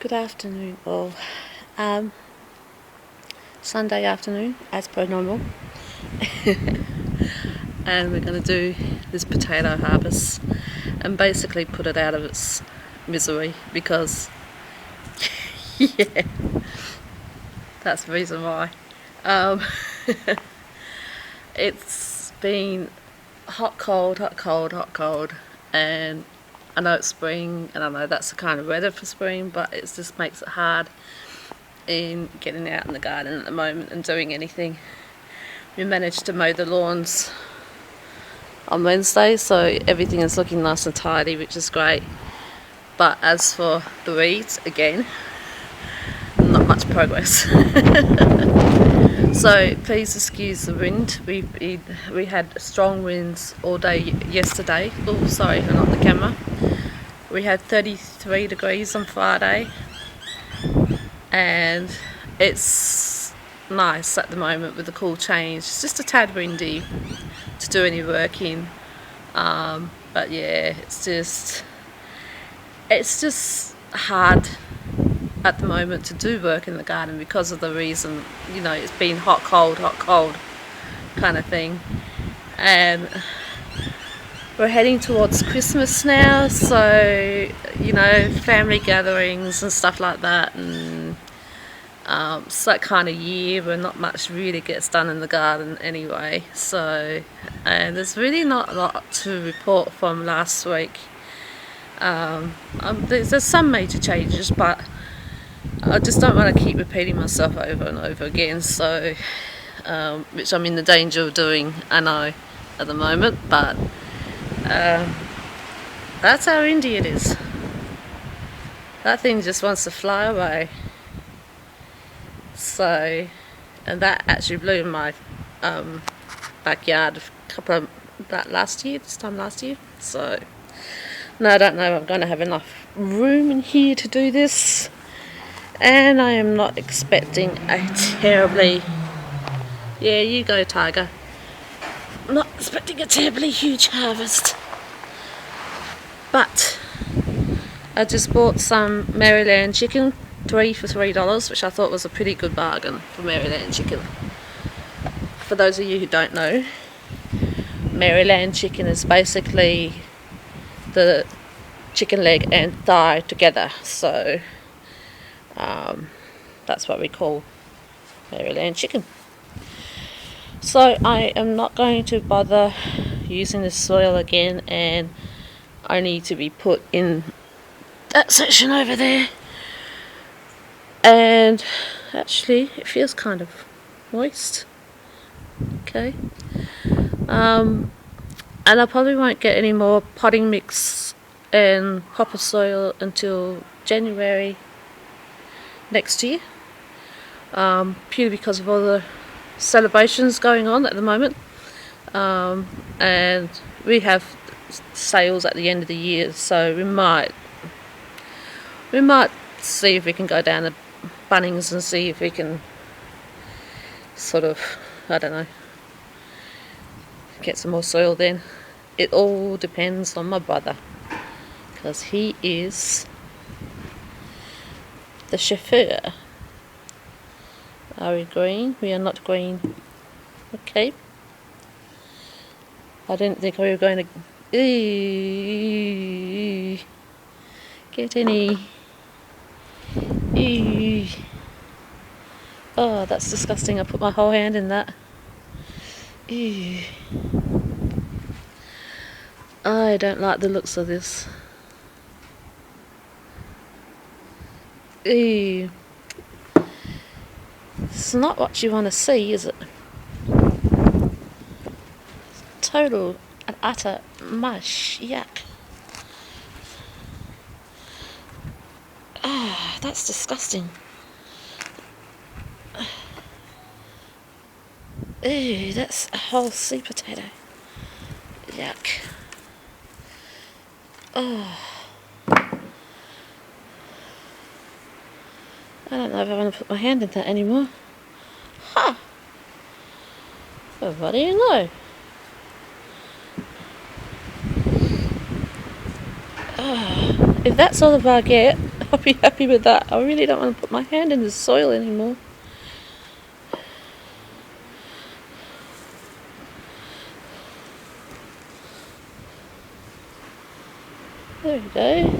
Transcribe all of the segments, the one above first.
Good afternoon, all. Um, Sunday afternoon, as per normal, and we're going to do this potato harvest and basically put it out of its misery because, yeah, that's the reason why. Um, it's been hot, cold, and I know it's spring, and I know that's the kind of weather for spring, but it just makes it hard in getting out in the garden at the moment and doing anything. We managed to mow the lawns on Wednesday, so everything is looking nice and tidy, which is great. But as for the weeds, again, not much progress. So please excuse the wind. We had strong winds all day yesterday. Oh, sorry, not the camera. We had 33 degrees on Friday, and it's nice at the moment with the cool change. It's just a tad windy to do any work in, but yeah, it's just hard at the moment to do work in the garden because of the reason, it's been hot, cold kind of thing. And we're heading towards Christmas now, so family gatherings and stuff like that, and it's that kind of year where not much really gets done in the garden anyway. So, and there's really not a lot to report from last week. There's some major changes, but I just don't want to keep repeating myself over and over again. So, which I'm in the danger of doing, I know, at the moment. But that's how windy it is. That thing just wants to fly away. So, and that actually blew in my backyard this time last year. So, no, I don't know if I'm going to have enough room in here to do this. And I am not expecting a terribly... Yeah, you go, tiger. I'm not expecting a terribly huge harvest. But I just bought some Maryland chicken, 3 for $3, which I thought was a pretty good bargain for Maryland chicken. For those of you who don't know, Maryland chicken is basically the chicken leg and thigh together. So that's what we call Maryland chicken. So I am not going to bother using the soil again, and I need to be put in that section over there. And actually it feels kind of moist. Okay. And I probably won't get any more potting mix and proper soil until January next year, purely because of all the celebrations going on at the moment, and we have sales at the end of the year, so we might see if we can go down to Bunnings and see if we can sort of, I don't know, get some more soil then. It all depends on my brother, because he is the chauffeur. Are we green? We are not green. Okay. I didn't think we were going to get any. Oh, that's disgusting. I put my whole hand in that. I don't like the looks of this. It's not what you want to see, is it? Total and utter mush. Yuck. Ah, that's disgusting. Ew, that's a whole sweet potato. Yuck. Oh. I don't know if I want to put my hand in that anymore. Ha! Well, what do you know? If that's all the I get, I'll be happy with that. I really don't want to put my hand in the soil anymore. There we go.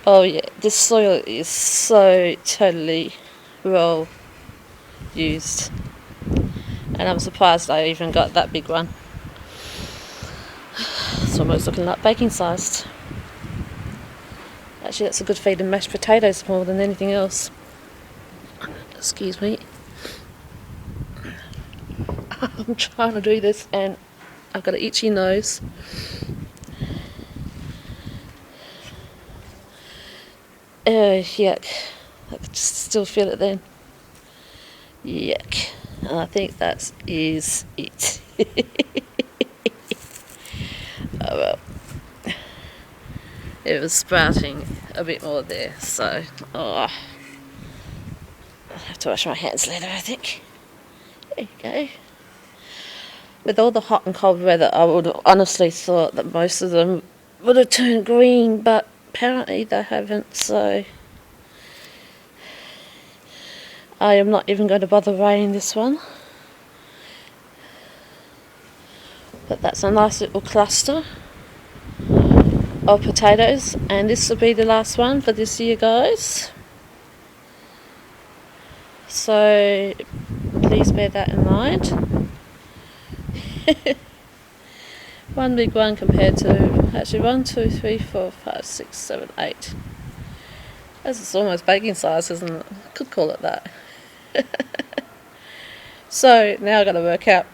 Oh yeah, this soil is so totally well used. And I'm surprised I even got that big one. It's almost looking like baking sized. Actually, that's a good feed in mashed potatoes more than anything else. Excuse me. I'm trying to do this and I've got an itchy nose. Yuck. I could still feel it then. Yuck. And I think that is it. Oh well. It was sprouting a bit more there, so I'll have to wash my hands later, I think. There you go. With all the hot and cold weather, I would have honestly thought that most of them would have turned green, but apparently they haven't, so I am not even going to bother raining this one. But that's a nice little cluster of potatoes, and this will be the last one for this year, guys. So please bear that in mind. One big one compared to actually 1, 2, 3, 4, 5, 6, 7, 8. That's almost baking size, isn't it? Could call it that. So now I've got to work out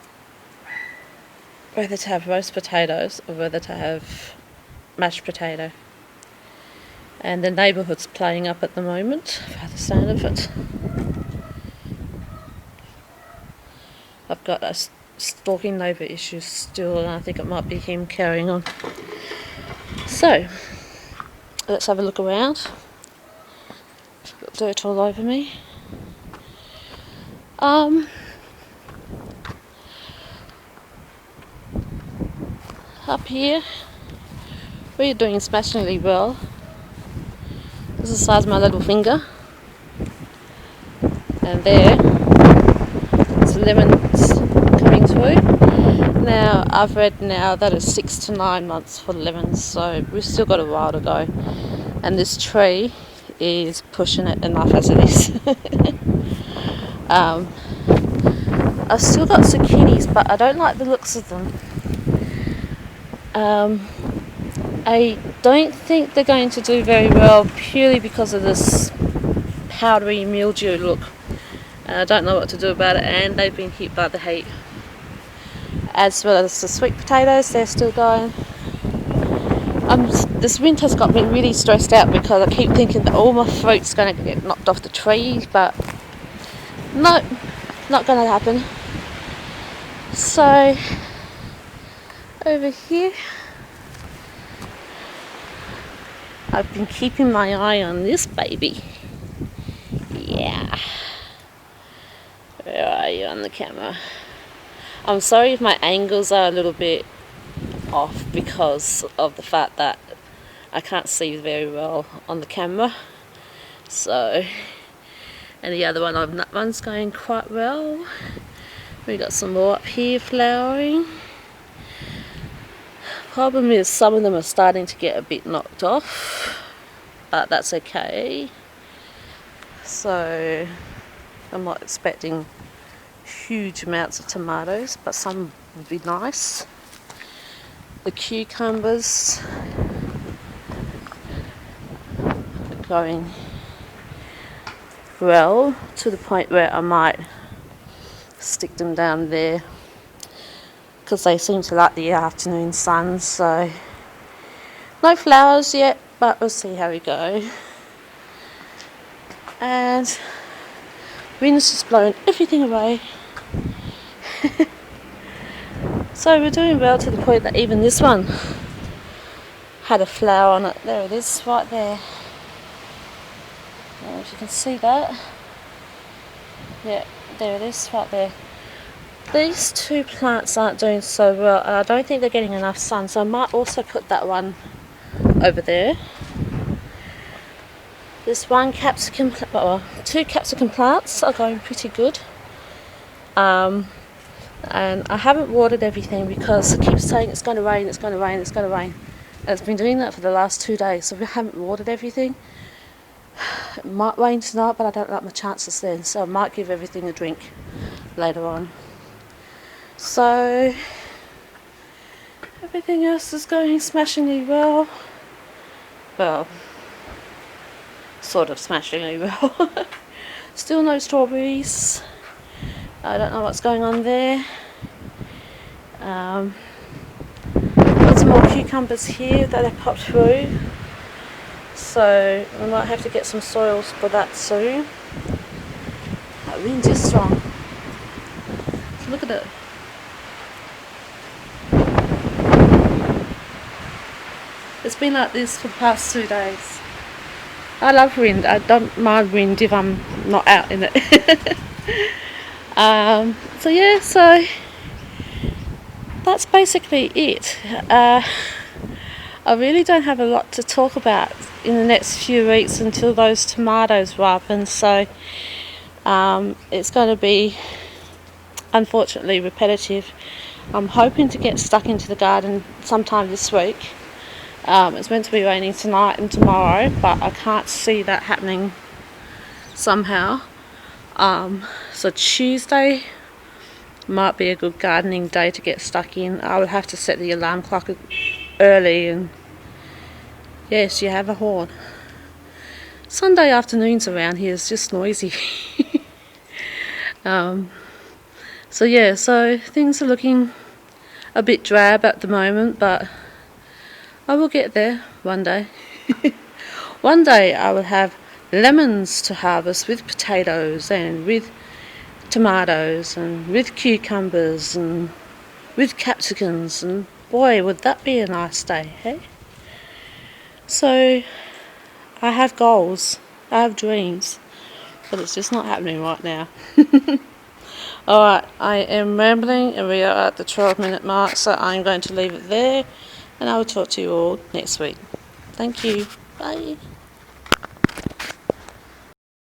whether to have roast potatoes or whether to have mashed potato. And the neighbourhood's playing up at the moment, by the sound of it. I've got a stalking neighbour issue still, and I think it might be him carrying on. So, let's have a look around. Got dirt all over me. Up here, we're doing smashingly well. This is the size of my little finger. And there, it's lemons coming through. Now, I've read now that it's 6 to 9 months for lemons, so we've still got a while to go. And this tree is pushing it enough as it is. I've still got zucchinis, but I don't like the looks of them. I don't think they're going to do very well purely because of this powdery mildew look. And I don't know what to do about it, and they've been hit by the heat. As well as the sweet potatoes, they're still going. This winter's got me really stressed out because I keep thinking that all my fruit's going to get knocked off the trees, but no, not going to happen. So over here, I've been keeping my eye on this baby. Yeah. Where are you on the camera? I'm sorry if my angles are a little bit off because of the fact that I can't see very well on the camera. So, and the other one, that one's going quite well. We got some more up here flowering. Problem is some of them are starting to get a bit knocked off, but that's okay. So I'm not expecting huge amounts of tomatoes, but some would be nice. The cucumbers are going well to the point where I might stick them down there because they seem to like the afternoon sun. So no flowers yet, but we'll see how we go. And wind's just blowing everything away. So we're doing well to the point that even this one had a flower on it. There it is, right there. I don't know if you can see that. Yeah, there it is, right there. These two plants aren't doing so well, and I don't think they're getting enough sun, so I might also put that one over there. This one capsicum, well, 2 capsicum plants are going pretty good. And I haven't watered everything because it keeps saying it's going to rain, it's going to rain, it's going to rain. And it's been doing that for the last 2 days, so we haven't watered everything. It might rain tonight, but I don't like my chances then, so I might give everything a drink later on. So everything else is going smashingly well. Well, sort of smashingly well. Still no strawberries. I don't know what's going on there. Got some more cucumbers here that have popped through, so we might have to get some soils for that soon. That wind is strong. So look at it. It's been like this for the past 2 days. I love wind. I don't mind wind if I'm not out in it. So yeah, so that's basically it. I really don't have a lot to talk about in the next few weeks until those tomatoes ripen, so it's going to be unfortunately repetitive. I'm hoping to get stuck into the garden sometime this week. It's meant to be raining tonight and tomorrow, but I can't see that happening somehow. So Tuesday might be a good gardening day to get stuck in. I would have to set the alarm clock early, and yes, you have a horn. Sunday afternoons around here is just noisy. So yeah, so things are looking a bit drab at the moment, but I will get there one day. One day I will have lemons to harvest with potatoes and with tomatoes and with cucumbers and with capsicums, and boy, would that be a nice day, hey? So I have goals, I have dreams, but it's just not happening right now. Alright, I am rambling and we are at the 12-minute mark, so I'm going to leave it there and I will talk to you all next week. Thank you. Bye.